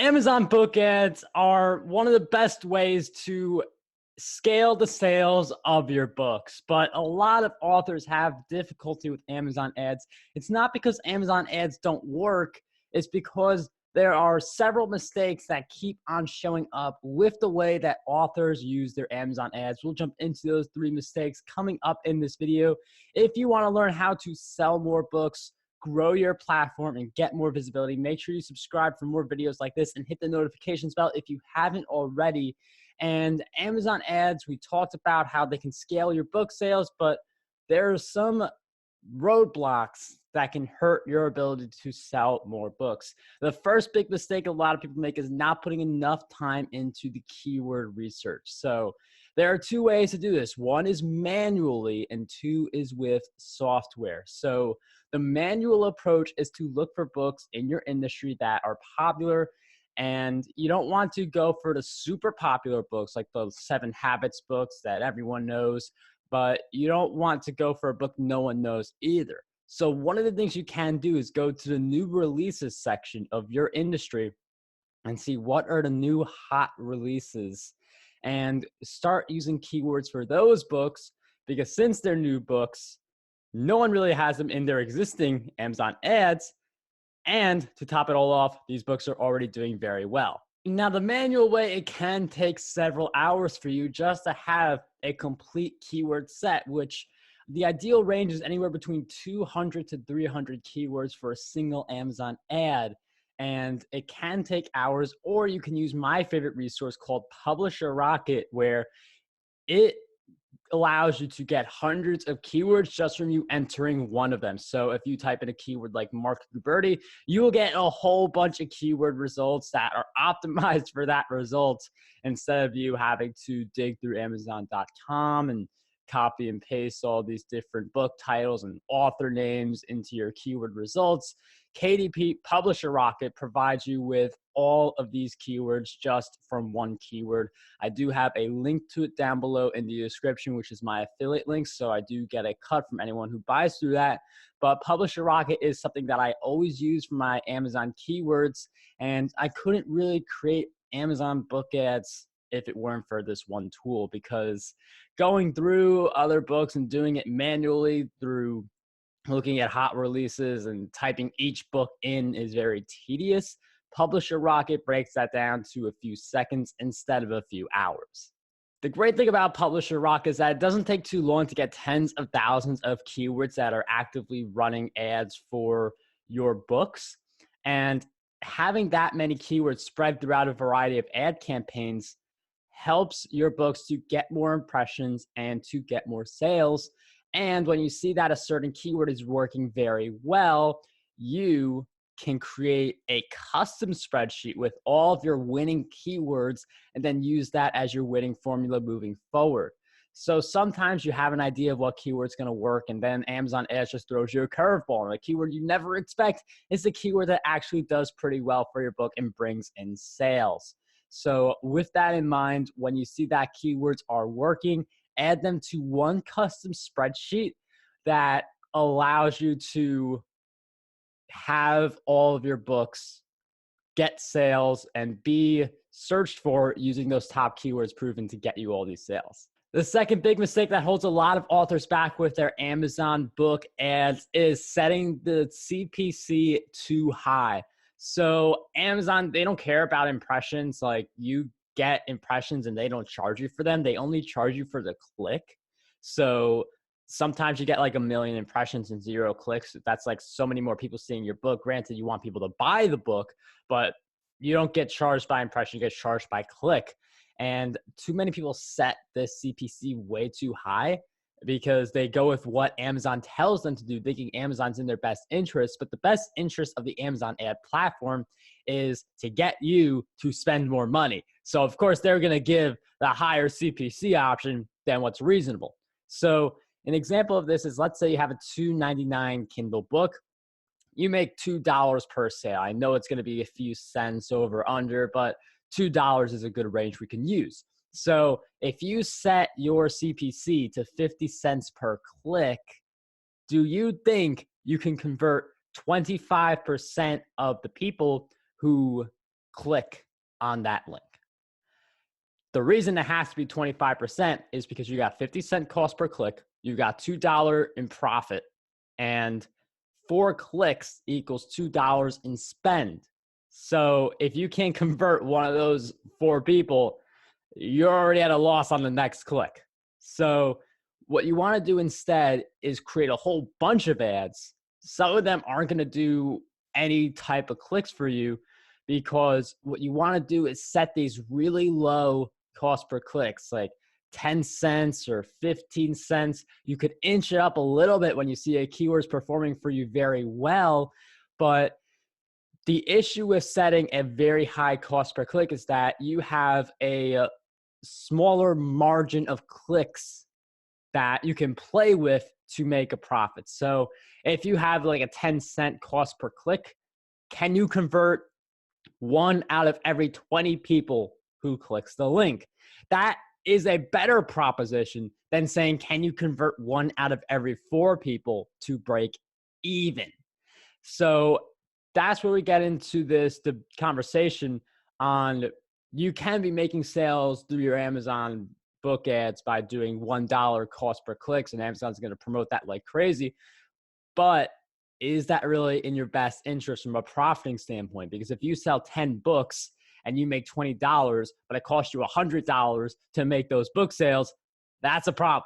Amazon book ads are one of the best ways to scale the sales of your books, but a lot of authors have difficulty with Amazon ads. It's not because Amazon ads don't work, it's because there are several mistakes that keep on showing up with the way that authors use their Amazon ads. We'll jump into those 3 mistakes coming up in this video. If you want to learn how to sell more books, grow your platform, and get more visibility, make sure you subscribe for more videos like this and hit the notifications bell if you haven't already. And Amazon ads, we talked about how they can scale your book sales, but there are some roadblocks that can hurt your ability to sell more books. The first big mistake a lot of people make is not putting enough time into the keyword research. So there are 2 ways to do this. One is manually and 2 is with software. So the manual approach is to look for books in your industry that are popular, and you don't want to go for the super popular books like the 7 Habits books that everyone knows, but you don't want to go for a book no one knows either. So one of the things you can do is go to the new releases section of your industry and see what are the new hot releases and start using keywords for those books, because since they're new books, no one really has them in their existing Amazon ads. And to top it all off, these books are already doing very well. Now, the manual way, it can take several hours for you just to have a complete keyword set, which the ideal range is anywhere between 200 to 300 keywords for a single Amazon ad. And it can take hours, or you can use my favorite resource called Publisher Rocket, where it allows you to get hundreds of keywords just from you entering one of them. So if you type in a keyword like Marc Guberti, you will get a whole bunch of keyword results that are optimized for that result, instead of you having to dig through Amazon.com and copy and paste all these different book titles and author names into your keyword results. KDP Publisher Rocket provides you with all of these keywords just from one keyword. I do have a link to it down below in the description, which is my affiliate link, so I do get a cut from anyone who buys through that. But Publisher Rocket is something that I always use for my Amazon keywords, and I couldn't really create Amazon book ads if it weren't for this one tool, because going through other books and doing it manually through looking at hot releases and typing each book in is very tedious. Publisher Rocket breaks that down to a few seconds instead of a few hours. The great thing about Publisher Rocket is that it doesn't take too long to get tens of thousands of keywords that are actively running ads for your books. And having that many keywords spread throughout a variety of ad campaigns helps your books to get more impressions and to get more sales. And when you see that a certain keyword is working very well, you can create a custom spreadsheet with all of your winning keywords and then use that as your winning formula moving forward. So sometimes you have an idea of what keyword's going to work, and then Amazon ads just throws you a curveball. And a keyword you never expect is the keyword that actually does pretty well for your book and brings in sales. So with that in mind, when you see that keywords are working, add them to one custom spreadsheet that allows you to have all of your books get sales and be searched for using those top keywords proven to get you all these sales. The second big mistake that holds a lot of authors back with their Amazon book ads is setting the CPC too high. So Amazon, they don't care about impressions. Like, you get impressions and they don't charge you for them. They only charge you for the click. So sometimes you get like 1 million impressions and 0 clicks. That's like so many more people seeing your book. Granted, you want people to buy the book, but you don't get charged by impression, you get charged by click. And too many people set this CPC way too high because they go with what Amazon tells them to do, thinking Amazon's in their best interest. But the best interest of the Amazon ad platform is to get you to spend more money. So of course they're going to give the higher CPC option than what's reasonable. So an example of this is, let's say you have a $2.99 Kindle book. You make $2 per sale. I know it's going to be a few cents over under, but $2 is a good range we can use. So if you set your CPC to 50 cents per click, do you think you can convert 25% of the people who click on that link. The reason it has to be 25% is because you got 50-cent cost per click, you got $2 in profit, and 4 clicks equals $2 in spend. So if you can't convert one of those 4 people, you're already at a loss on the next click. So what you want to do instead is create a whole bunch of ads. Some of them aren't going to do any type of clicks for you, because what you want to do is set these really low cost per clicks, like 10 cents or 15 cents. You could inch it up a little bit when you see a keyword's performing for you very well. But the issue with setting a very high cost per click is that you have a smaller margin of clicks that you can play with to make a profit. So if you have like a 10-cent cost per click, can you convert 1 out of every 20 people who clicks the link? That is a better proposition than saying, can you convert 1 out of every 4 people to break even? So that's where we get into the conversation on, you can be making sales through your Amazon book ads by doing $1 cost per clicks, and Amazon's going to promote that like crazy. But is that really in your best interest from a profiting standpoint? Because if you sell 10 books and you make $20, but it costs you $100 to make those book sales, that's a problem.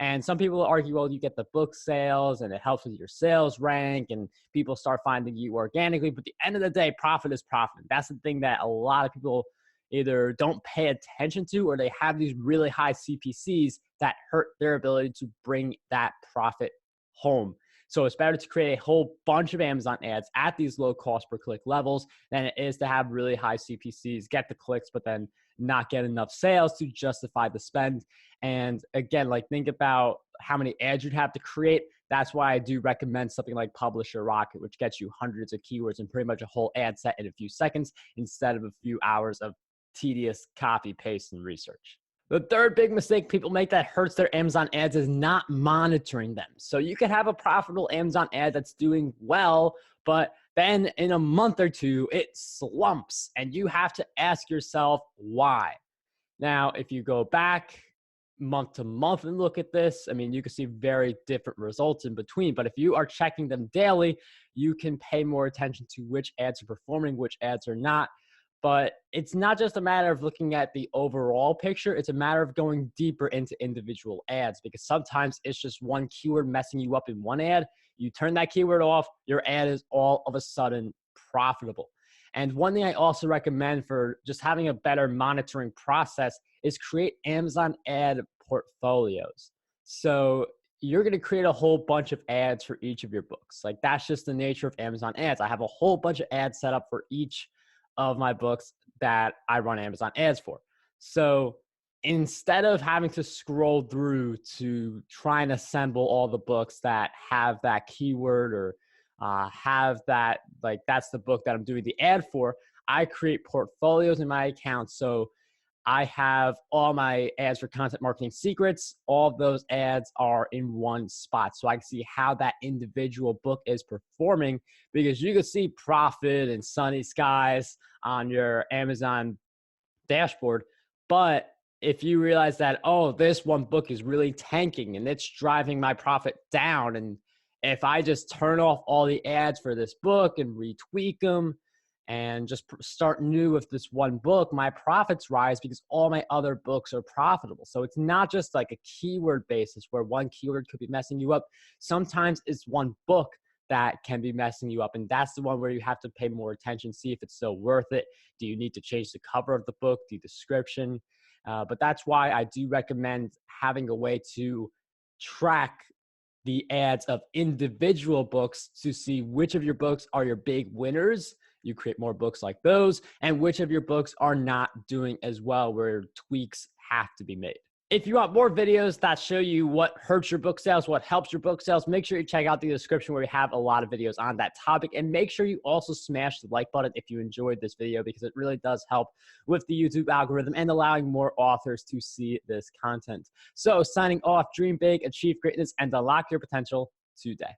And some people argue, well, you get the book sales and it helps with your sales rank and people start finding you organically. But at the end of the day, profit is profit. That's the thing that a lot of people either don't pay attention to, or they have these really high CPCs that hurt their ability to bring that profit home. So it's better to create a whole bunch of Amazon ads at these low cost per click levels than it is to have really high CPCs, get the clicks, but then not get enough sales to justify the spend. And again, like, think about how many ads you'd have to create. That's why I do recommend something like Publisher Rocket, which gets you hundreds of keywords and pretty much a whole ad set in a few seconds instead of a few hours of tedious copy, paste, and research. The third big mistake people make that hurts their Amazon ads is not monitoring them. So you can have a profitable Amazon ad that's doing well, but then in a month or two, it slumps and you have to ask yourself why. Now, if you go back month to month and look at this, I mean, you can see very different results in between. But if you are checking them daily, you can pay more attention to which ads are performing, which ads are not. But it's not just a matter of looking at the overall picture. It's a matter of going deeper into individual ads, because sometimes it's just one keyword messing you up in one ad. You turn that keyword off, your ad is all of a sudden profitable. And one thing I also recommend for just having a better monitoring process is create Amazon ad portfolios. So you're going to create a whole bunch of ads for each of your books. Like, that's just the nature of Amazon ads. I have a whole bunch of ads set up for each of my books that I run Amazon ads for. So instead of having to scroll through to try and assemble all the books that have that keyword or have that, like, that's the book that I'm doing the ad for, I create portfolios in my account. So I have all my ads for Content Marketing Secrets. All of those ads are in one spot. So I can see how that individual book is performing, because you can see profit and sunny skies on your Amazon dashboard. But if you realize that, oh, this one book is really tanking and it's driving my profit down, and if I just turn off all the ads for this book and retweak them and just start new with this one book, my profits rise because all my other books are profitable. So it's not just like a keyword basis where one keyword could be messing you up. Sometimes it's one book that can be messing you up. And that's the one where you have to pay more attention, see if it's still worth it. Do you need to change the cover of the book, the description? But that's why I do recommend having a way to track the ads of individual books to see which of your books are your big winners. You create more books like those, and which of your books are not doing as well, where tweaks have to be made. If you want more videos that show you what hurts your book sales, what helps your book sales, make sure you check out the description where we have a lot of videos on that topic. And make sure you also smash the like button if you enjoyed this video, because it really does help with the YouTube algorithm and allowing more authors to see this content. So signing off, dream big, achieve greatness, and unlock your potential today.